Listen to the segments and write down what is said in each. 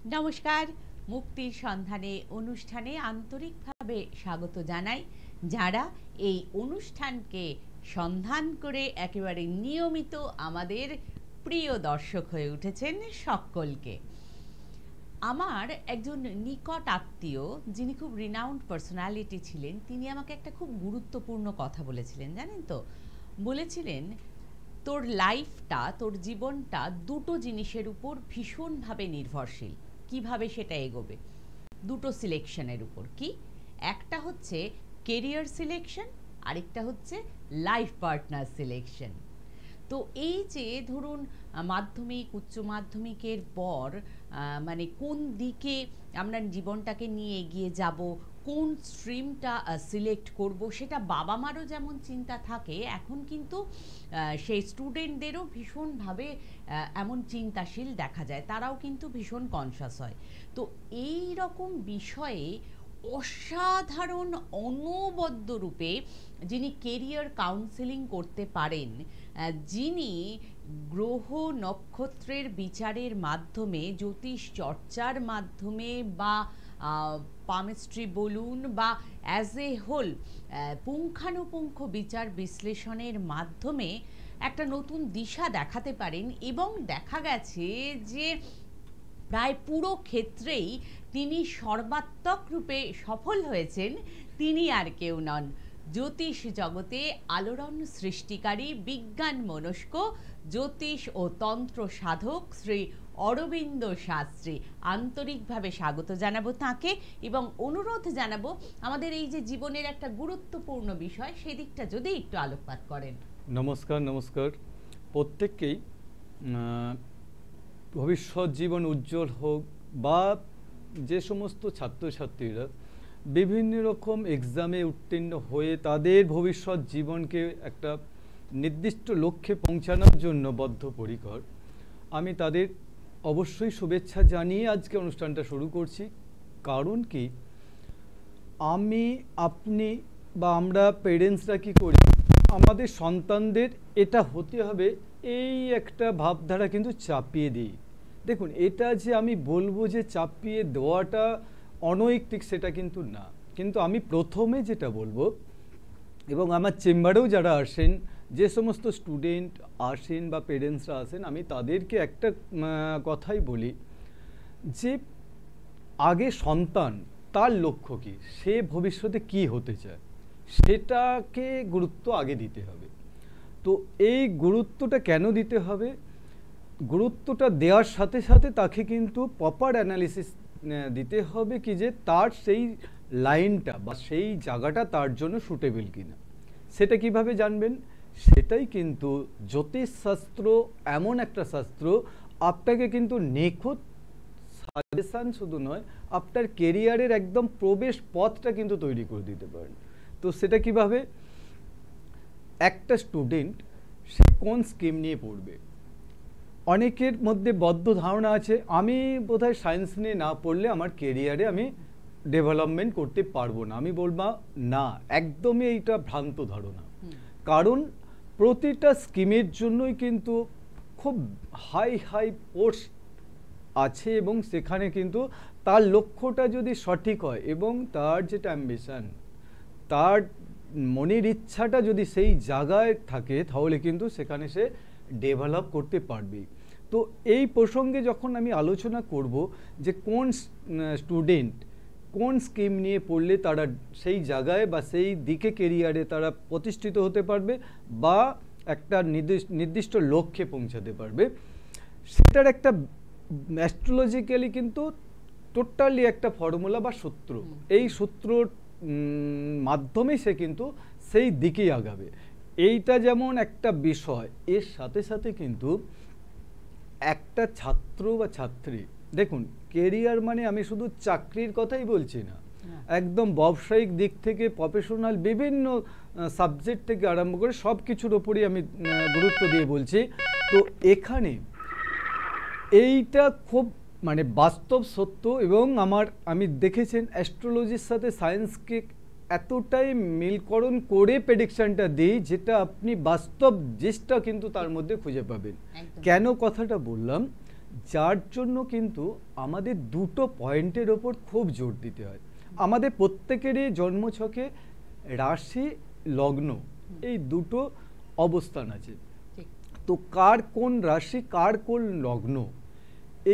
নমস্কার, মুক্তির সন্ধানে অনুষ্ঠানে আন্তরিকভাবে স্বাগত জানাই। যারা এই অনুষ্ঠানকে সন্ধান করে একেবারে নিয়মিত আমাদের প্রিয় দর্শক হয়ে উঠেছেন সকলকে। আমার একজন নিকট আত্মীয় যিনি খুব রিনাউন্ড পার্সোনালিটি ছিলেন, তিনি আমাকে একটা খুব গুরুত্বপূর্ণ কথা বলেছিলেন, জানেন তো? বলেছিলেন, তোর লাইফটা, তোর জীবনটা দুটো জিনিসের উপর ভীষণভাবে নির্ভরশীল। কিভাবে সেটা এগোবে? দুটো সিলেকশনের উপর। কি? একটা হচ্ছে কেরিয়ার সিলেকশন, আরেকটা হচ্ছে লাইফ পার্টনার সিলেকশন। তো এই যে ধরুন মাধ্যমিক, উচ্চ মাধ্যমিকের পর মানে কোন দিকে আমরা জীবনটাকে নিয়ে এগিয়ে যাব, কোন স্ট্রিমটা সিলেক্ট করব, সেটা বাবা মারও যেমন চিন্তা থাকে, এখন কিন্তু সেই স্টুডেন্টদেরও ভীষণভাবে এমন চিন্তাশীল দেখা যায়, তারাও কিন্তু ভীষণ কনসাস হয়। তো এই রকম বিষয়ে অসাধারণ অনবদ্য রূপে যিনি কেরিয়ার কাউন্সেলিং করতে পারেন, যিনি গ্রহ নক্ষত্রের বিচারের মাধ্যমে, জ্যোতিষ চর্চার মাধ্যমে, বা পামিস্ট্রি বলুন, বা অ্যাজ এ হোল পুঙ্খানুপুঙ্খ বিচার বিশ্লেষণের মাধ্যমে একটা নতুন দিশা দেখাতে পারেন। এবং দেখা গেছে যে প্রায় পুরো ক্ষেত্রেই তিনি সর্বাত্মক রূপে সফল হয়েছেন। তিনি আর কেউ নন, জ্যোতিষ জগতে আলোড়ন সৃষ্টিকারী, বিজ্ঞান মনস্ক জ্যোতিষ ও তন্ত্র সাধক শ্রী অরবিন্দ শাস্ত্রী। আন্তরিকভাবে স্বাগত জানাবো তাঁকে, এবং অনুরোধ জানাবো আমাদের এই যে জীবনের একটা গুরুত্বপূর্ণ বিষয়, সেদিকটা যদি একটু আলোকপাত করেন। নমস্কার। নমস্কার প্রত্যেককেই। ভবিষ্যৎ জীবন উজ্জ্বল হোক, বা যে সমস্ত ছাত্রছাত্রীরা বিভিন্ন রকম এক্সামে উত্তীর্ণ হয়ে তাদের ভবিষ্যৎ জীবনকে একটা নির্দিষ্ট লক্ষ্যে পৌঁছানোর জন্য বদ্ধপরিকর, আমি তাদের অবশ্যই শুভেচ্ছা জানিয়ে আজকে অনুষ্ঠানটা শুরু করছি। কারণ কি, আমি, আপনি বা আমরা পেরেন্টসরা কি করি, আমাদের সন্তানদের এটা হতে হবে এই একটা ভাবধারা কিন্তু চাপিয়ে দিই। দেখুন, এটা যে আমি বলবো যে চাপিয়ে দেওয়াটা অনৈতিক, সেটা কিন্তু না। কিন্তু আমি প্রথমে যেটা বলবো, এবং আমার চেম্বারেও যারা আসেন, যে সমস্ত স্টুডেন্ট আসেন বা পেরেন্টসরা আসেন, আমি তাদেরকে একটা কথাই বলি যে আগে সন্তান, তার লক্ষ্য কী, সে ভবিষ্যতে কি হতে চায়, সেটাকে গুরুত্ব আগে দিতে হবে। তো এই গুরুত্বটা কেন দিতে হবে? গুরুত্বটা দেওয়ার সাথে সাথে তাকে কিন্তু প্রপার অ্যানালিসিস দিতে হবে কি যে তার সেই লাইনটা বা সেই জায়গাটা তার জন্য সুটেবল কিনা। সেটা কিভাবে জানবেন? সেটাই কিন্তু জ্যোতিষশাস্ত্র এমন একটা শাস্ত্র, আপনাকে কিন্তু নিখুঁত সাজেশন শুধু নয়, আপনার কেরিয়ারের একদম প্রবেশ পথটা কিন্তু তৈরি করে দিতে পারেন। তো সেটা কিভাবে? একটা স্টুডেন্ট সে কোন স্কিম নিয়ে পড়বে। অনেকের মধ্যে বদ্ধ ধারণা আছে, আমি বোধহয় সায়েন্স নিয়ে না পড়লে আমার কেরিয়ারে আমি ডেভেলপমেন্ট করতে পারবো না। আমি বলবো না, একদমই এইটা ভ্রান্ত ধারণা। কারণ প্রতিটা স্কিমের জন্যই কিন্তু খুব হাই হাই পোস্ট আছে, এবং সেখানে কিন্তু তার লক্ষ্যটা যদি সঠিক হয় এবং তার যেটা অ্যাম্বিশন, তার মনের ইচ্ছাটা যদি সেই জায়গায় থাকে, তাহলে কিন্তু সেখানে সে ডেভেলপ করতে পারবে। তো এই প্রসঙ্গে যখন আমি আলোচনা করব যে কোন স্টুডেন্ট কোন স্কিম নিয়ে পড়লে তারা সেই জায়গায় বা সেই দিকে কেরিয়ারে তারা প্রতিষ্ঠিত হতে পারবে বা একটা নির্দিষ্ট লক্ষ্যে পৌঁছাতে পারবে, সেটার একটা অ্যাস্ট্রোলজিক্যালি কিন্তু টোটালি একটা ফর্মুলা বা সূত্র, এই সূত্রর মাধ্যমে সে কিন্তু সেই দিকেই আগাবে। এইটা যেমন একটা বিষয়, এর সাথে সাথে কিন্তু একটা ছাত্র বা ছাত্রী, দেখুন কেরিয়ার মানে আমি শুধু চাকরির কথাই বলছি না, একদম ব্যবসায়িক দিক থেকে প্রফেশনাল বিভিন্ন সাবজেক্ট থেকে আরম্ভ করে সব কিছুর ওপরই আমি গুরুত্ব দিয়ে বলছি। তো এখানে এইটা খুব মানে বাস্তব সত্য, এবং আমি দেখেছেন অ্যাস্ট্রোলজির সাথে সায়েন্সকে এতটাই মিলকরণ করে প্রেডিকশনটা দিই, যেটা আপনি বাস্তব জিনিসটা কিন্তু তার মধ্যে খুঁজে পাবেন। কেন কথাটা বললাম? যার জন্য কিন্তু আমাদের দুটো পয়েন্টের ওপর খুব জোর দিতে হয়। আমাদের প্রত্যেকেরই জন্মছকে রাশি লগ্ন এই দুটো অবস্থান আছে, তো কার কোন রাশি কার কোন লগ্ন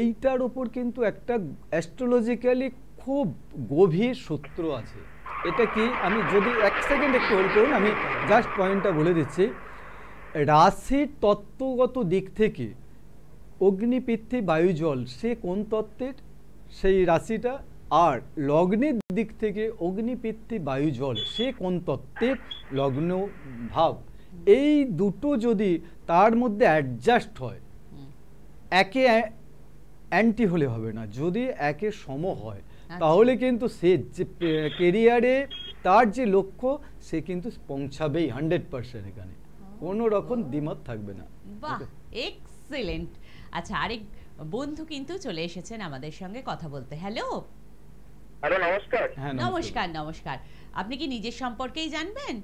এইটার ওপর কিন্তু একটা অ্যাস্ট্রোলজিক্যালি খুব গভীর সূত্র আছে। এটা কি, আমি যদি এক সেকেন্ড একটু হোল্ড করুন, আমি জাস্ট পয়েন্টটা বলে দিচ্ছি। রাশির তত্ত্বগত দিক থেকে অগ্নি পৃথ্বী বায়ু জল সে কোন তত্ত্বের সেই রাশিটা, আর লগ্নের দিক থেকে অগ্নি পৃথ্বী বায়ু জল সে কোন তত্ত্বের লগ্ন ভাব, এই দুটো যদি তার মধ্যে অ্যাডজাস্ট হয়, একে অ্যান্টি হলে হবে না, যদি একে সম হয় তাহলে কিন্তু সে যে কেরিয়ারে তার যে লক্ষ্য সে কিন্তু পৌঁছাবেই 100%, এখানে কোনো রকম দ্বিমত থাকবে না। বাহ, এক্সেলেন্ট। আচ্ছা, আরেক বন্ধু কিন্তু চলে এসেছেন আমাদের সঙ্গে কথা বলতে। হ্যালো হ্যালো, নমস্কার। হ্যাঁ, নমস্কার। নমস্কার, আপনি কি নিজের সম্পর্কেই জানবেন?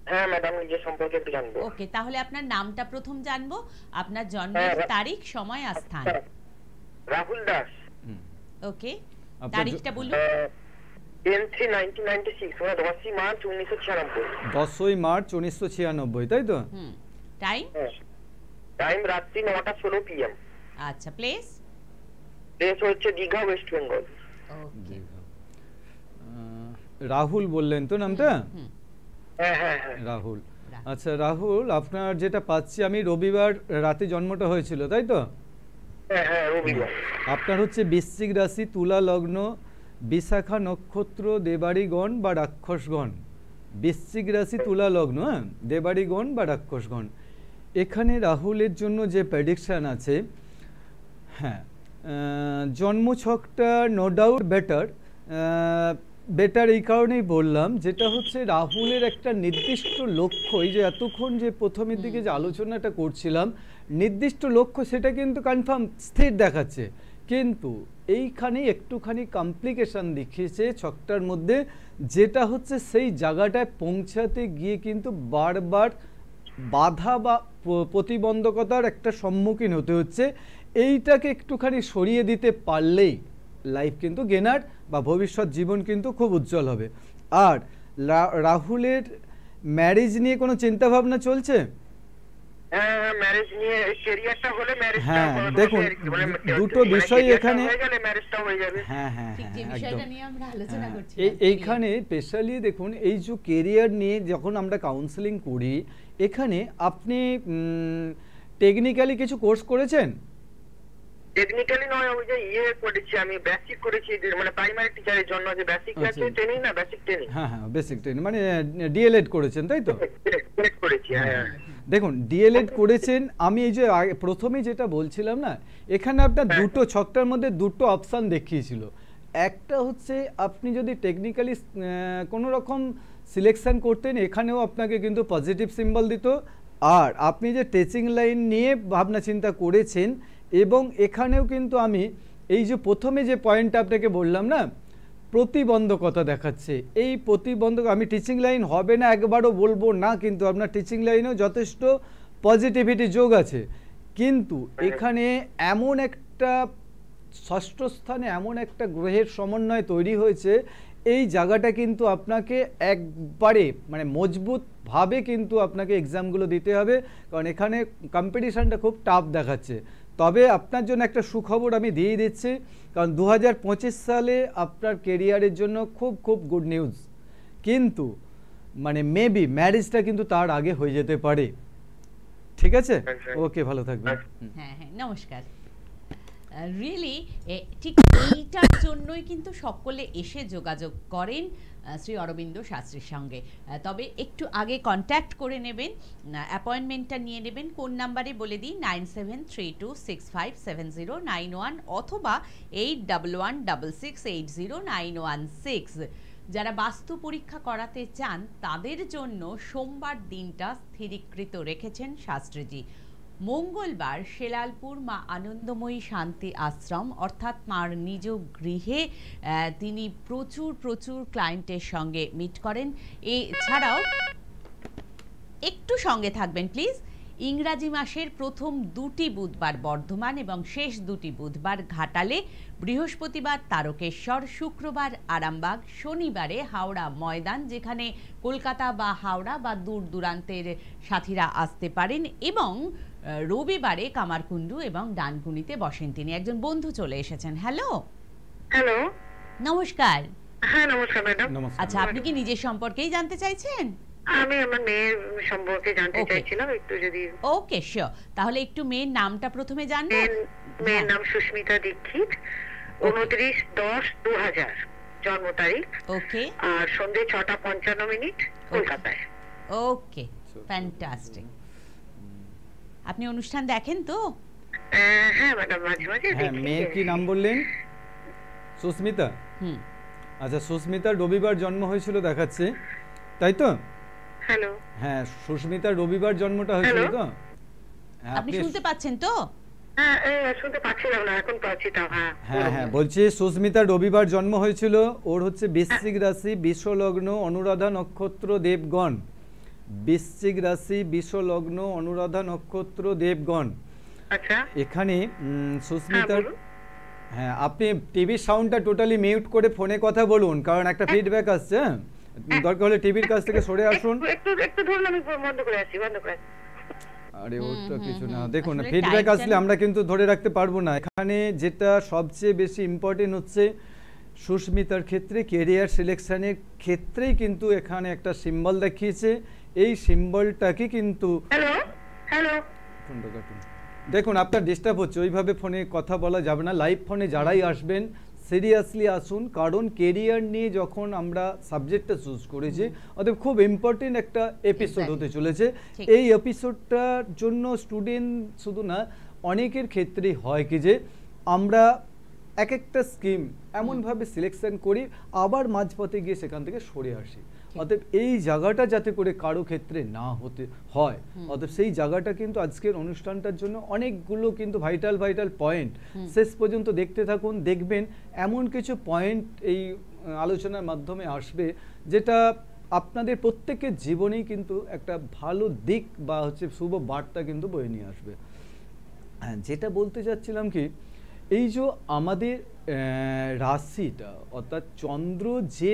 হ্যাঁ ম্যাডাম, নিজের সম্পর্কে একটু জানবো। ওকে, তাহলে আপনার নামটা প্রথম জানবো, আপনার জন্মের তারিখ, সময় আর স্থান। রাহুল দাস। ওকে, তারিখটা বলুন। 10/3/1996, মানে 10ই মার্চ 1996। 10ই মার্চ 1996, তাই তো? টাইম? টাইম রাত্রি 9:16 PM। আচ্ছা, প্লেস? প্লেস হচ্ছে দীঘা, ওয়েস্ট বেঙ্গল। ওকে, রাহুল বললেন তো নামটা? হ্যাঁ হ্যাঁ হ্যাঁ, রাহুল। আচ্ছা রাহুল, আপনার যেটা পাচ্ছি আমি, রবিবার রাতে জন্মটা হয়েছিল, তাই তো? হ্যাঁ হ্যাঁ, রবিবার। আপনার হচ্ছে বৃশ্চিক রাশি, তুলা লগ্ন, বিশাখা নক্ষত্র, দেবাড়িগণ বা রাক্ষসগণ। বৃশ্চিক রাশি, তুলা লগ্ন, হ্যাঁ, দেবাড়িগণ বা রাক্ষসগণ। এখানে রাহুলের জন্য যে প্রেডিকশান আছে, হ্যাঁ, জন্মছকটা নো ডাউট বেটার এই কারণেই বললাম, যেটা হচ্ছে রাহুলের একটা নির্দিষ্ট লক্ষ্য, এই যে এতক্ষণ যে প্রথমের দিকে যে আলোচনাটা করছিলাম, নির্দিষ্ট লক্ষ্য সেটা কিন্তু কনফার্ম স্থির দেখাচ্ছে, কিন্তু এইখানে একটুখানি কমপ্লিকেশন দেখিয়েছে ছকটার মধ্যে, যেটা হচ্ছে সেই জায়গাটায় পৌঁছাতে গিয়ে কিন্তু বারবার বাধা বা প্রতিবন্ধকতার একটা সম্মুখীন হতে হচ্ছে। এইটাকে একটুখানি সরিয়ে দিতে পারলেই লাইফ কিন্তু গেনার বা ভবিষ্যৎ জীবন কিন্তু খুব উজ্জ্বল হবে। আর রাহুলের ম্যারেজ নিয়ে কোনো চিন্তা ভাবনা চলছে? হ্যাঁ, ম্যারেজ নিয়ে, ক্যারিয়ারটা হলে ম্যারেজটা, হ্যাঁ দেখুন, দুটো বিষয় এখানে, ম্যারেজটা হয়ে যাবে। হ্যাঁ হ্যাঁ ঠিক যে হ্যাঁ, বিষয়টা একদম। নিয়ে আমরা আলোচনা করছি এইখানে স্পেশালি দেখুন, এই যে কেরিয়ার নিয়ে যখন আমরা কাউন্সেলিং করি, এখানে আপনি টেকনিক্যালি কিছু কোর্স করেছেন? টেকনিক্যালি নয়, ওই যে করেছি আমি, বেসিক করেছি, মানে প্রাইমারি টিচারের জন্য যে বেসিক আছে ট্রেনিং, না বেসিক ট্রেনিং। হ্যাঁ হ্যাঁ, বেসিক ট্রেনিং মানে ডিএলএড করেছেন, তাই তো? করেছি, হ্যাঁ। দেখুন, ডিএলএড করেছেন। আমি এই যে প্রথমেই যেটা বলছিলাম না, এখানে আপনার দুটো ছকটার মধ্যে দুটো অপশান দেখিয়েছিল। একটা হচ্ছে আপনি যদি টেকনিক্যালি কোনো রকম সিলেকশন করতেন, এখানেও আপনাকে কিন্তু পজিটিভ সিম্বল দিত। আর আপনি যে টিচিং লাইন নিয়ে ভাবনা চিন্তা করেছেন, এবং এখানেও কিন্তু আমি এই যে প্রথমে যে পয়েন্টটা আপনাকে বললাম না, প্রতিবন্ধকতা দেখাচ্ছে। এই প্রতিবন্ধক, আমি টিচিং লাইন হবে না একবারও বলবো না, কিন্তু আপনার টিচিং লাইনেও যথেষ্ট পজিটিভিটি যোগ আছে, কিন্তু এখানে এমন একটা ষষ্ঠ স্থানে এমন একটা গ্রহের সমন্বয় তৈরি হয়েছে, এই জায়গাটা কিন্তু আপনাকে একবারে মানে মজবুতভাবে কিন্তু আপনাকে এক্সামগুলো দিতে হবে, কারণ এখানে কম্পিটিশানটা খুব টাফ দেখাচ্ছে। তবে আপনার জন্য একটা সুখবর আমি দিয়ে দিচ্ছি, কারণ 2025 সালে আপনার কেরিয়ারের জন্য খুব খুব গুড নিউজ, কিন্তু মানে মেবি ম্যারেজটা কিন্তু তার আগে হয়ে যেতে পারে। ঠিক আছে, ওকে, ভালো থাকবেন। হ্যাঁ হ্যাঁ, নমস্কার। রিয়েলি ঠিক এইটার জন্যই কিন্তু সকলে এসে যোগাযোগ করেন শ্রী অরবিন্দ শাস্ত্রীর সঙ্গে। তবে একটু আগে কন্ট্যাক্ট করে নেবেন, অ্যাপয়েন্টমেন্টটা নিয়ে নেবেন। কোন নাম্বারে বলে দিই, 9732657091 অথবা 8116680916। যারা বাস্তু পরীক্ষা করাতে চান তাদের জন্য সোমবার দিনটা স্থিরীকৃত রেখেছেন শাস্ত্রীজি। মঙ্গলবার শেলালপুর মা আনন্দময়ী শান্তি আশ্রম অর্থাৎ মার নিজ গৃহে তিনি প্রচুর ক্লায়েন্টের সঙ্গে মিট করেন। এছাড়াও একটু সঙ্গে থাকবেন প্লিজ। ইংরাজি মাসের প্রথম 2টি বুধবার বর্ধমান এবং শেষ 2টি বুধবার ঘাটালে, বৃহস্পতিবার তারকেশ্বর, শুক্রবার আরামবাগ, শনিবারে হাওড়া ময়দান, যেখানে কলকাতা বা হাওড়া বা দূর দূরান্তের সাথীরা আসতে পারেন, এবং রবিবারে কামারকুণ্ডু এবং ডানকুনিতে বসেন তিনি। একজন বন্ধু চলে এসেছেন। হ্যালো। হ্যালো, নমস্কার। হ্যাঁ নমস্কার ম্যাডাম। আচ্ছা, আপনি কি নিজের সম্পর্কেই জানতে চাইছেন? আমি আমার মেয়ের সম্পর্কে জানতে Okay. চাইছিলাম, একটু যদি। ওকে, শিওর। তাহলে একটু মেয়ের নামটা প্রথমে জানবো। মেয়ের নাম সুস্মিতা দীক্ষিত, 29/10/2000 জন্ম তারিখ। ওকে আর সন্ধ্যে 6:55 কলকাতায়। ওকে, ফ্যান্টাস্টিক। আপনি অনুষ্ঠান দেখেন তো? হ্যাঁ ম্যাডাম, মাঝে মাঝে হ্যাঁ, দেখি। মেয়ের কি নাম বললেন? সুস্মিতা। হুম। আচ্ছা, সুস্মিতার রবিবার জন্ম হয়েছিল দেখাচ্ছে, তাই তো? হ্যালো। হ্যাঁ, সুস্মিতার রবিবার জন্মটা হয়েছিল Hello? তো? হ্যাঁ, আপনি শুনতে পাচ্ছেন তো? হ্যাঁ, শুনতে পাচ্ছিলাম না, এখন পাচ্ছি তাও। হ্যাঁ হ্যাঁ হ্যাঁ, বলছি সুস্মিতার রবিবার জন্ম হয়েছিল। ওর হচ্ছে বৃশ্চিক রাশি, বৃষ লগ্ন, অনুরাধা নক্ষত্র, দেবগণ। বৃশ্চিক রাশি, বৃষ লগ্ন, অনুরাধা নক্ষত্র, দেবগণ। আচ্ছা। এখানে সুস্মিতার, বলুন। হ্যাঁ, আপনি টিভির সাউন্ডটা টোটালি মিউট করে ফোনে কথা বলুন, কারণ একটা ফিডব্যাক আসছে। হ্যাঁ, দরকার হলে টিভির কাছ থেকে সরে আসুন। একটু ধরুন, আমি বন্ধ করে আসি। আরে ওটা কিছু না, দেখুন আসলে ফিডব্যাক টাইপটা আসলে আমরা কিন্তু ধরে রাখতে পারবো না। এখানে যেটা সবচেয়ে বেশি ইম্পর্টেন্ট হচ্ছে সুস্মিতার ক্ষেত্রে কেরিয়ার সিলেকশনের ক্ষেত্রেই কিন্তু এখানে একটা সিম্বল দেখিয়েছে। এই সিম্বলটাকে কিন্তু হ্যালো। ফোনটা কাটুন। দেখুন, আপনার ডিস্টার্ব হচ্ছে, ওইভাবে ফোনে কথা বলা যাবে না। লাইভ ফোনে যারাই আসবেন সিরিয়াসলি আসুন, কারণ কেরিয়ার নিয়ে যখন আমরা সাবজেক্টটা চুজ করেছি, অতএব খুব ইম্পর্টেন্ট একটা এপিসোড হতে চলেছে। এই এপিসোডটার জন্য স্টুডেন্ট শুধু না, অনেকের ক্ষেত্রেই হয় কি যে আমরা এক একটা স্কিম এমনভাবে সিলেকশন করি, আবার মাঝপথে গিয়ে সেখান থেকে সরে আসি। অতএব এই জায়গাটা যাতে করে কারো ক্ষেত্রে না হতে হয়, অতএব সেই জায়গাটা কিন্তু আজকের অনুষ্ঠানটার জন্য অনেকগুলো কিন্তু ভাইটাল পয়েন্ট শেষ পর্যন্ত দেখতে থাকুন। দেখবেন এমন কিছু পয়েন্ট এই আলোচনার মাধ্যমে আসবে যেটা আপনাদের প্রত্যেকের জীবনেই কিন্তু একটা ভালো দিক বা হচ্ছে শুভ বার্তা কিন্তু বয়ে নিয়ে আসবে। হ্যাঁ, যেটা বলতে চাচ্ছিলাম কি, এই যে আমাদের রাশিটা, অর্থাৎ চন্দ্র যে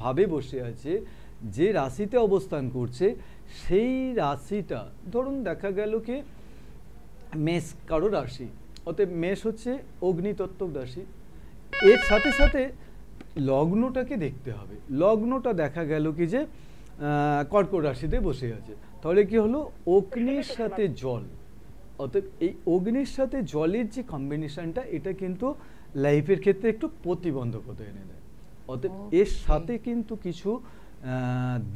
ভাবে বসে আছে, যে রাশিতে অবস্থান করছে, সেই রাশিটা ধরুন দেখা গেল কি মেষ কারো রাশি, অতএব মেষ হচ্ছে অগ্নিতত্ত্বক রাশি। এর সাথে সাথে লগ্নটাকে দেখতে হবে। লগ্নটা দেখা গেল কি যে কর্কট রাশিতে বসে আছে, তাহলে কি হলো, অগ্নির সাথে জল। অতএব এই অগ্নির সাথে জলের যে কম্বিনেশনটা, এটা কিন্তু লাইফের ক্ষেত্রে একটু প্রতিবন্ধকতা এনে দেয়। অতএব এর সাথে কিন্তু কিছু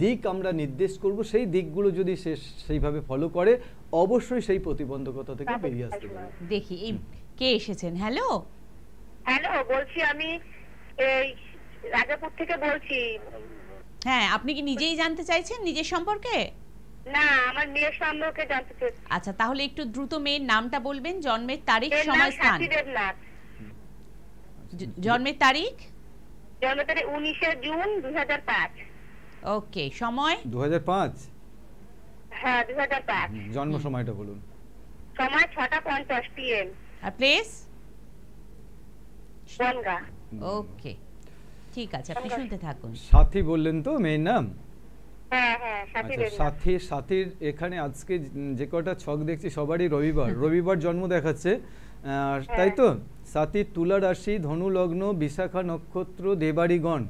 দিক আমরা নির্দেশ করব, সেই দিকগুলো যদি সে সেইভাবে ফলো করে, অবশ্যই সেই প্রতিবন্ধকতা থেকে বেরিয়ে আসতে পারে। দেখি এই কে এসেছেন। হ্যালো। বলছি, আমি এই রাজাপুর থেকে বলছি। হ্যাঁ, আপনি কি নিজেই জানতে চাইছেন নিজের সম্পর্কে? না, আমার মেয়ের সম্পর্কে জানতে চাই। আচ্ছা, তাহলে একটু দ্রুত মেয়ের নামটা বলবেন, জন্মের তারিখ, সময়, স্থান। জন্মের তারিখ? জন্মের তারিখ 19 জুন 2005। ওকে, সময়? 2005। হ্যাঁ, 2005। জন্ম সময়টা বলুন। সময় 6:50 PM। আর প্লেস? বনগা। ওকে, ঠিক আছে, আপনি শুনতে থাকুন। সাথী বললেন তো মেয়ের নাম? হ্যাঁ, আচ্ছা, সাথীর এখানে আজকে যে কটা ছক দেখছি সবারই রবিবার জন্ম দেখাচ্ছে, তাই তো? সাথীর তুলা রাশি, ধনু লগ্ন, বিশাখা নক্ষত্র, দেবাড়িগণ।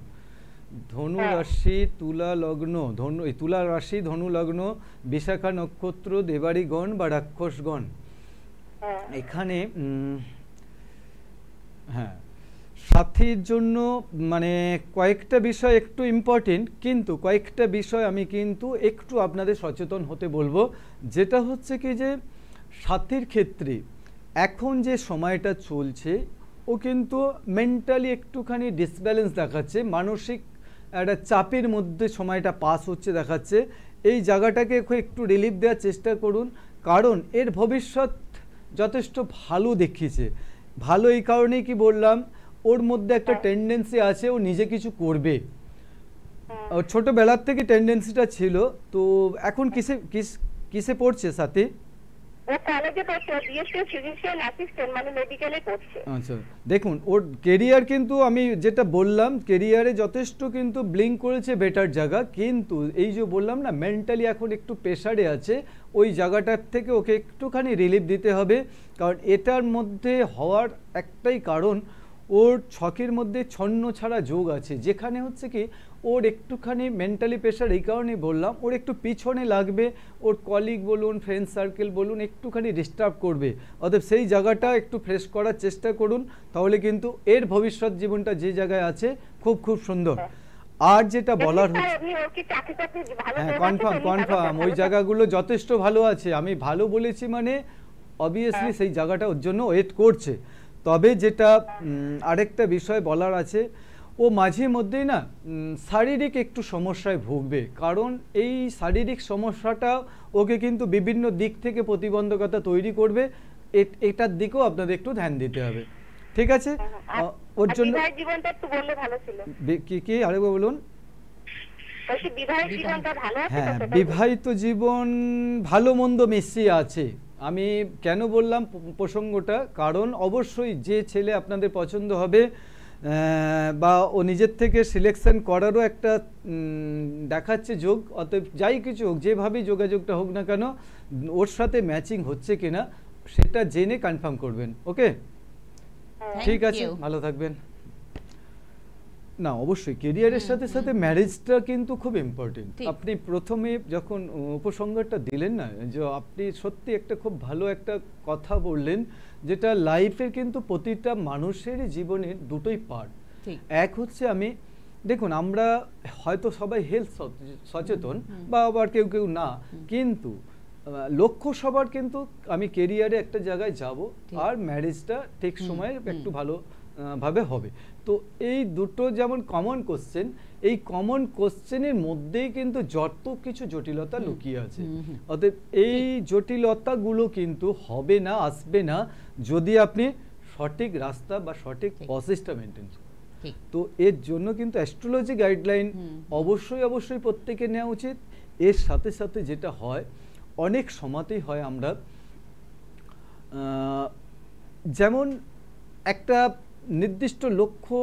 ধনু রাশি, তুলা লগ্ন, তুলা রাশি, ধনু লগ্ন, বিশাখা নক্ষত্র, দেবাড়িগণ বা রাক্ষসগণ। এখানে হ্যাঁ, সাথীর জন্য মানে কয়েকটা বিষয় একটু ইম্পর্টেন্ট, কিন্তু কয়েকটা বিষয় আমি কিন্তু একটু আপনাদের সচেতন হতে বলবো। যেটা হচ্ছে কি যে সাথীর ক্ষেত্রে এখন যে সময়টা চলছে, ও কিন্তু মেন্টালি একটুখানি ডিসব্যালেন্স দেখাচ্ছে, মানসিক একটা চাপের মধ্যে সময়টা পাস হচ্ছে দেখাচ্ছে। এই জায়গাটাকে একটু রিলিফ দেওয়ার চেষ্টা করুন, কারণ এর ভবিষ্যৎ যথেষ্ট ভালো দেখিয়েছে। ভালো এই কারণেই কি বললাম, ওর মধ্যে একটা টেন্ডেন্সি আছে, ও নিজে কিছু করবে। ছোটবেলার থেকে টেন্ডেন্সিটা ছিল। তো এখন কিসে পড়ছে সাথে? ও কলেজে পড়ছে, বিএসসি ফিজিশিয়ান অ্যাসিস্ট্যান্ট, মানে মেডিকেলে পড়ছে। আচ্ছা দেখুন, ওর কেরিয়ার কিন্তু আমি যেটা বললাম, কেরিয়ারে যথেষ্ট কিন্তু ব্লিঙ্ক করেছে বেটার জায়গা, কিন্তু এই যে বললাম না মেন্টালি এখন একটু প্রেশারে আছে, ওই জায়গাটার থেকে ওকে একটুখানি রিলিফ দিতে হবে। কারণ এটার মধ্যে হওয়ার একটাই কারণ, ওর ছকের মধ্যে ছন্ন ছাড়া যোগ আছে, যেখানে হচ্ছে কি ওর একটুখানি মেন্টালি প্রেশার, এই কারণেই বললাম ওর একটু পিছনে লাগবে, ওর কলিগ বলুন ফ্রেন্ড সার্কেল বলুন একটুখানি ডিস্টার্ব করবে। অতএব সেই জায়গাটা একটু ফ্রেশ করার চেষ্টা করুন, তাহলে কিন্তু এর ভবিষ্যৎ জীবনটা যে জায়গায় আছে খুব খুব সুন্দর। আর যেটা বলার হচ্ছে, হ্যাঁ কনফার্ম ওই জায়গাগুলো যথেষ্ট ভালো আছে, আমি ভালো বলেছি মানে অবভিয়াসলি সেই জায়গাটা ওর জন্য ওয়েট করছে। তবে যেটা আরেকটা বিষয় বলার আছে, ও মাঝে মধ্যেই না শারীরিক একটু সমস্যায় ভুগবে, কারণ এই শারীরিক সমস্যাটা ওকে কিন্তু বিভিন্ন দিক থেকে প্রতিবন্ধকতা তৈরি করবে, এটার দিকেও আপনাদের একটু ধ্যান দিতে হবে, ঠিক আছে? ওর জন্য জীবনটা একটু বললে ভালো ছিল। কি আরেকবার বলুন। হ্যাঁ বিবাহিত জীবন ভালো মন্দ মিশিয়ে আছে। আমি কেন বললাম প্রসঙ্গটা, কারণ অবশ্যই যে ছেলে আপনাদের পছন্দ হবে বা ও নিজের থেকে সিলেকশন করারও একটা দেখাচ্ছে যোগ, অতএব যাই কিছু হোক, যেভাবেই যোগাযোগটা হোক না কেন ওর সাথে ম্যাচিং হচ্ছে কিনা সেটা জেনে কনফার্ম করবেন। ওকে ঠিক আছে, ভালো থাকবেন। না অবশ্যই কেরিয়ারের সাথে সাথে ম্যারেজটা কিন্তু খুব ইম্পর্টেন্ট। আপনি প্রথমে যখন উপসংহারটা দিলেন না, যে আপনি সত্যি একটা খুব ভালো একটা কথা বললেন, যেটা লাইফের কিন্তু প্রতিটা মানুষের জীবনের দুটোই পার্ট। এক হচ্ছে আমি দেখুন আমরা হয়তো সবাই হেলথ সচেতন বা আবার কেউ কেউ না, কিন্তু লক্ষ্য সবার কিন্তু আমি কেরিয়ারে একটা জায়গায় যাব আর ম্যারেজটা ঠিক সময়ে একটু ভালো ভাবে হবে। তো এই দুটো যেমন কমন কোশ্চেন, এই কমন কোশ্চেনের মধ্যেই কিন্তু যত কিছু জটিলতা লুকিয়ে আছে। অতএব এই জটিলতাগুলো কিন্তু হবে না, আসবে না যদি আপনি সঠিক রাস্তা বা সঠিক প্রসেসটা মেনটেন করেন। তো এর জন্য কিন্তু অ্যাস্ট্রোলজি গাইডলাইন অবশ্যই প্রত্যেকে নেওয়া উচিত। এর সাথে সাথে যেটা হয় অনেক সময়তেই হয়, আমরা যেমন একটা নির্দিষ্ট লক্ষ্য,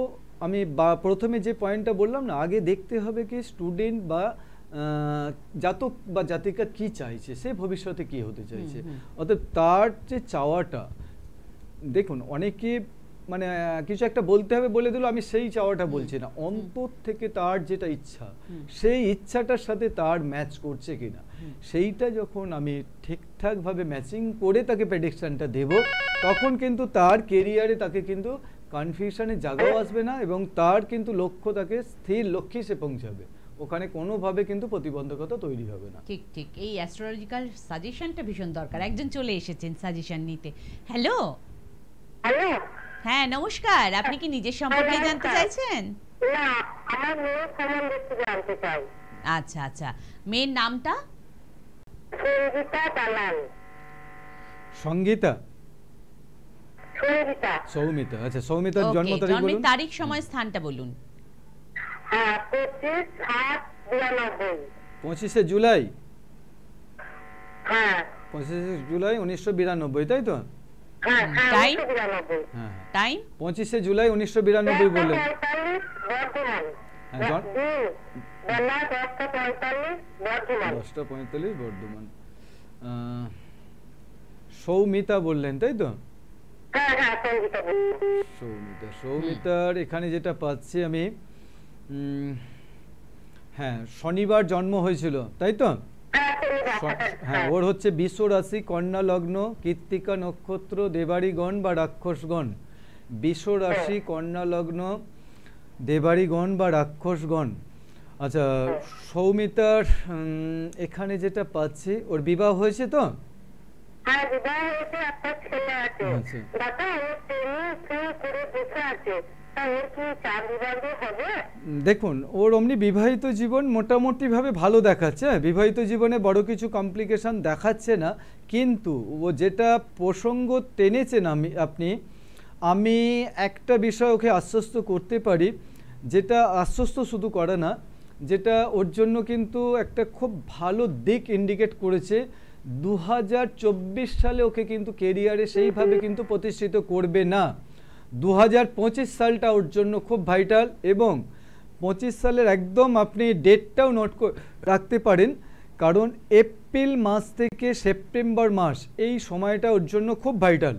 আমি বা প্রথমে যে পয়েন্টটা বললাম না, আগে দেখতে হবে কি স্টুডেন্ট বা জাতক বা জাতিকা কি চাইছে, সে ভবিষ্যতে কি হতে চাইছে। অর্থাৎ তার যে চাওয়াটা, দেখুন অনেকে মানে কিছু একটা বলতে হবে বলে দিল, আমি সেই চাওয়াটা বলছি না, অন্তর থেকে তার যেটা ইচ্ছা সেই ইচ্ছাটার সাথে তার ম্যাচ করছে কিনা, সেইটা যখন আমি ঠিকঠাকভাবে ম্যাচিং করে তাকে প্রেডিকশনটা দেব, তখন কিন্তু তার কেরিয়ারে তাকে কিন্তু কনফিউশনের জায়গাও আসবে না এবং তার কিন্তু লক্ষ্য তাকে স্থির লক্ষ্যে সে পৌঁছাবে, ওখানে কোনোভাবে কিন্তু প্রতিবন্ধকতা তৈরি হবে না। ঠিক ঠিক, এই অ্যাস্ট্রোলজিক্যাল সাজেশনটা ভীষণ দরকার। একজন চলে এসেছেন সাজেশন নিতে। হ্যালো হ্যালো, হ্যাঁ নমস্কার, আপনি কি নিজের সম্পর্কে জানতে চাইছেন? না আমার মেয়ের সম্বন্ধে জানতে চাই। আচ্ছা আচ্ছা, মেয়ের নামটা? সঙ্গীতা দালাল। সঙ্গীতা? সঙ্গীতা। সৌমিতা। আচ্ছা সৌমিতার জন্ম তারিখ বলুন। জন্মের তারিখ সময় স্থানটা বলুন। হ্যাঁ 25/7/92। 25শে জুলাই? হ্যাঁ 25শে জুলাই 1992, তাই তো? হ্যাঁ টাইম? 1992। হ্যাঁ টাইম 25শে জুলাই 1992 বললেন। বর্ধমান। হ্যাঁ বেলা 10:45 বর্ধমান। 10:45 বর্ধমান। সৌমিতা বললেন, তাই তো? হ্যাঁ হ্যাঁ সঙ্গীতা। সৌমিতা, সৌমিতার এখানে যেটা পাচ্ছি আমি, হ্যাঁ শনিবার জন্ম হয়েছিল, তাই তো? হ্যাঁ ওর হচ্ছে বৃষ রাশি, কন্যা লগ্ন, কৃত্তিকা নক্ষত্র, দেবাড়িগণ বা রাক্ষসগণ। বৃষ রাশি, কন্যা লগ্ন, দেবাড়িগণ বা রাক্ষসগণ। আচ্ছা সৌমিতার এখানে যেটা পাচ্ছি, ওর বিবাহ হয়েছে তো? হ্যাঁ বিবাহ হয়েছে, একটা ছেলে আছে। দাদা ও করে বসে আছে, ওর কি চার বিবাহ হবে? দেখুন ওর অমনি বিবাহিত জীবন মোটামুটি ভাবে ভালো দেখাচ্ছে, বিবাহিত জীবনে বড় কিছু কমপ্লিকেশন দেখাচ্ছে না, কিন্তু ও যেটা প্রসঙ্গ টেনেছেন আমি একটা বিষয় ওকে আশ্বস্ত করতে পারি, যেটা আশ্বস্ত শুধু করে না, যেটা ওর জন্য কিন্তু একটা খুব ভালো দিক ইন্ডিকেট করেছে, 2024 সালে ওকে কিন্তু কেরিয়ারে সেইভাবে কিন্তু প্রতিষ্ঠিত করবে না। 2025 সালটা ওর জন্য খুব ভাইটাল, এবং 25 সালের একদম আপনি ডেটটাও নোট রাখতে পারেন, কারণ এপ্রিল মাস থেকে সেপ্টেম্বর মাস এই সময়টা ওর জন্য খুব ভাইটাল।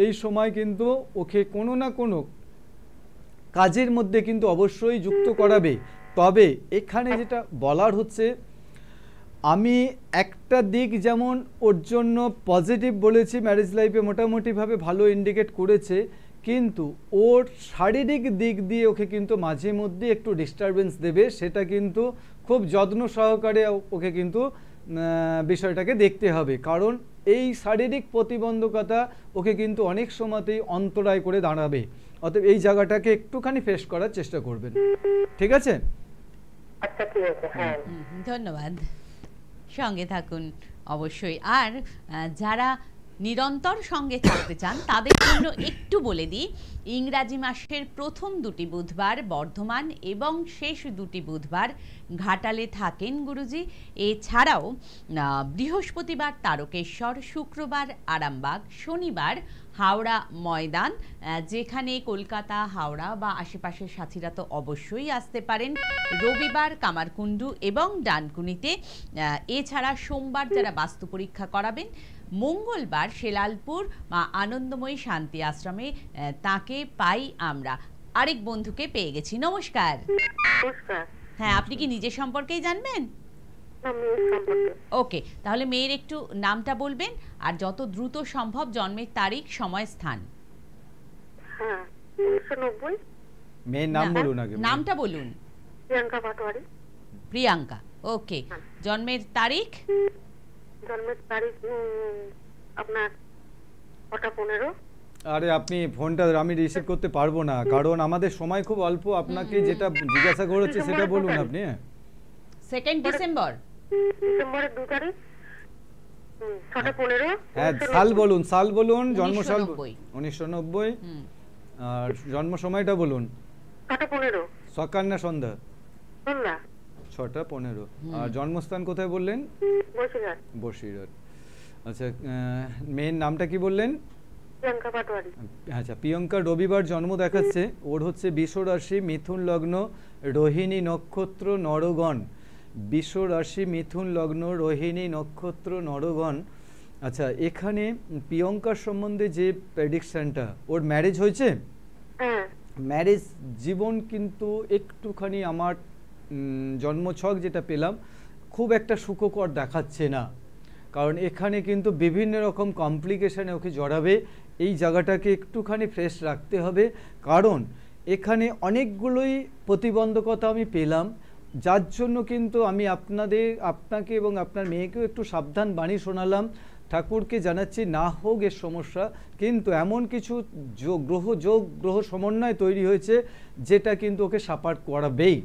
এই সময় কিন্তু ওকে কোনো না কোনো কাজের মধ্যে কিন্তু অবশ্যই যুক্ত করাবে। তবে এখানে যেটা বলার হচ্ছে, আমি একটা দিক যেমন ওর জন্য পজিটিভ বলেছি, ম্যারেজ লাইফে মোটামুটিভাবে ভালো ইন্ডিকেট করেছে, কিন্তু ওর শারীরিক দিক দিয়ে ওকে কিন্তু মাঝে মধ্যে একটু ডিস্টারবেন্স দেবে। সেটা কিন্তু খুব যত্ন সহকারে ওকে কিন্তু বিষয়টাকে দেখতে হবে, কারণ এই শারীরিক প্রতিবন্ধকতা ওকে কিন্তু অনেক সময়তেই অন্তরায় করে দাঁড়াবে। অতএব এই জায়গাটাকে একটুখানি ফেস করার চেষ্টা করবেন, ঠিক আছে? আচ্ছা ঠিক আছে, হ্যাঁ ধন্যবাদ, সঙ্গে থাকুন অবশ্যই। আর যারা নিরন্তর সঙ্গে থাকতে চান তাদের জন্য একটু বলে দিই, ইংরাজি মাসের প্রথম 2টি বুধবার বর্ধমান এবং শেষ 2টি বুধবার ঘাটালে থাকেন গুরুজি। এছাড়াও বৃহস্পতিবার তারকেশ্বর, শুক্রবার আরামবাগ, শনিবার হাওড়া ময়দান, যেখানে কলকাতা, হাওড়া বা আশেপাশের সাথীরা তো অবশ্যই আসতে পারেন, রবিবার কামারকুণ্ডু এবং ডানকুনিতে। এছাড়া সোমবার যারা বাস্তু পরীক্ষা করাবেন, মঙ্গলবার শেলালপুর মা আনন্দময়ী শান্তি আশ্রমে তাকে পাই আমরা। আরেক বন্ধুকে পেয়ে গেছি। নমস্কার। হ্যাঁ, আপনি কি নিজের সম্পর্কেই জানবেন? ওকে, তাহলে মেয়ের একটু নামটা বলবেন আর যত দ্রুত সম্ভব জন্মের তারিখ, সময়, স্থান। হ্যাঁ, 1990। মেয়ের নাম বলুন আগে। নামটা বলুন। প্রিয়াঙ্কা পাটোয়ারি। প্রিয়াঙ্কা, ওকে। জন্মের তারিখ? জন্মের তারিখ আপনার 15। আরে আপনি ফোনটা আমি রিসিভ করতে পারবো না, কারণ আমাদের সময় খুব অল্প। আপনাকে যেটা জিজ্ঞাসা করেছে সেটা বলুন আপনি। 2 ডিসেম্বর। ডিসেম্বরের 2 তারিখ 6:15। হ্যাঁ, সাল বলুন, সাল বলুন, জন্ম সাল 1990। আর জন্ম সময়টা বলুন। 6:15। সকাল না সন্ধ্যা? সন্ধ্যা 6:15। আর জন্মস্থান কোথায় বললেন? বসিরহাট। বসিরহাট, আচ্ছা। মেয়ের নামটা কি বললেন? প্রিয়াঙ্কা পাটোয়ারি। আচ্ছা, প্রিয়াঙ্কা রবিবার জন্ম দেখাচ্ছে। ওর হচ্ছে বৃষ রাশি, মিথুন লগ্ন, রোহিণী নক্ষত্র, নরগণ। বৃষ রাশি, মিথুন লগ্ন, রোহিণী নক্ষত্র, নরগণ। আচ্ছা, এখানে প্রিয়াঙ্কার সম্বন্ধে যে প্রেডিকশনটা, ওর ম্যারেজ হয়েছে? হ্যাঁ, ম্যারেজ জীবন কিন্তু একটুখানি আমার জন্মছক যেটা পেলাম খুব একটা সুখকর দেখাচ্ছে না, কারণ এখানে কিন্তু বিভিন্ন রকম কমপ্লিকেশানে ওকে জড়াবে। এই জায়গাটাকে একটুখানি ফ্রেশ রাখতে হবে, কারণ এখানে অনেকগুলোই প্রতিবন্ধকতা আমি পেলাম, যার জন্য কিন্তু আমি আপনাকে এবং আপনার মেয়েকেও একটু সাবধান বাণী শোনালাম। ঠাকুরকে জানাচ্ছি না হোক এর সমস্যা, কিন্তু এমন কিছু গ্রহ সমন্বয় তৈরি হয়েছে যেটা কিন্তু ওকে সাপার করাবেই।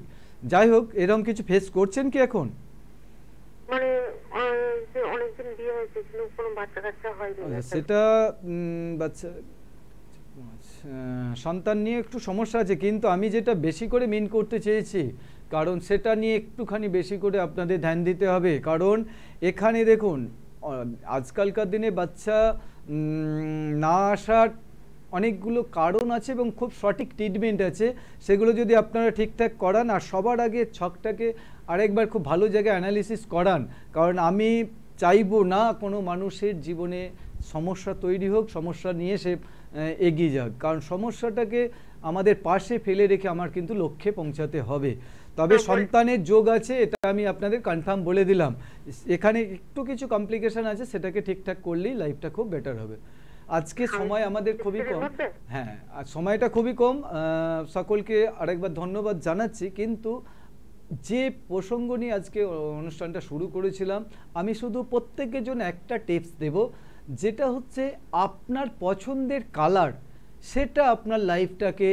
যাই হোক, এরকম কিছু ফেস করছেন কি এখন? মানে অনেকদিন বিয়ে হয়েছে কিন্তু কোনো বাচ্চা কাচ্চা হয়নি। সেটা বাচ্চা সন্তান নিয়ে একটু সমস্যা আছে, কিন্তু আমি যেটা বেশি করে মিন করতে চেয়েছি, কারণ সেটা নিয়ে একটুখানি বেশি করে আপনাদের ধ্যান দিতে হবে। কারণ এখানে দেখুন, আজকালকার দিনে বাচ্চা না আসার অনেকগুলো কারণ আছে এবং খুব সঠিক ট্রিটমেন্ট আছে, সেগুলো যদি আপনারা ঠিকঠাক করান আর সবার আগে ছকটাকে আরেকবার খুব ভালো জায়গায় অ্যানালিসিস করান। কারণ আমি চাইবো না কোনো মানুষের জীবনে সমস্যা তৈরি হোক, সমস্যা নিয়ে সে এগিয়ে যাক, কারণ সমস্যাটাকে আমাদের পাশে ফেলে রেখে আমার কিন্তু লক্ষ্যে পৌঁছাতে হবে। তবে সন্তানের যোগ আছে, এটা আমি আপনাদের কনফার্ম বলে দিলাম। এখানে একটু কিছু কমপ্লিকেশন আছে, সেটাকে ঠিকঠাক করলেই লাইফটা খুব বেটার হবে। আজকে সময় আমাদের খুবই কম, হ্যাঁ, আর সময়টা খুবই কম। সকলকে আরেকবার ধন্যবাদ জানাচ্ছি, কিন্তু যে প্রসঙ্গ নিয়ে আজকে অনুষ্ঠানটা শুরু করেছিলাম, আমি শুধু প্রত্যেকের জন্য একটা টিপস দেব, যেটা হচ্ছে আপনার পছন্দের কালার, সেটা আপনার লাইফটাকে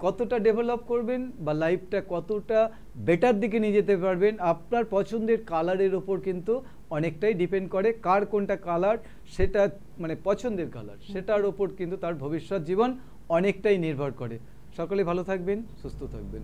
কতটা ডেভেলপ করবেন বা লাইফটা কতটা বেটার দিকে নিয়ে যেতে পারবেন, আপনার পছন্দের কালারের ওপর কিন্তু অনেকটাই ডিপেন্ড করে। কার কোনটা কালার, সেটা মানে পছন্দের কালার, সেটার ওপর কিন্তু তার ভবিষ্যৎ জীবন অনেকটাই নির্ভর করে। সকলে ভালো থাকবেন, সুস্থ থাকবেন।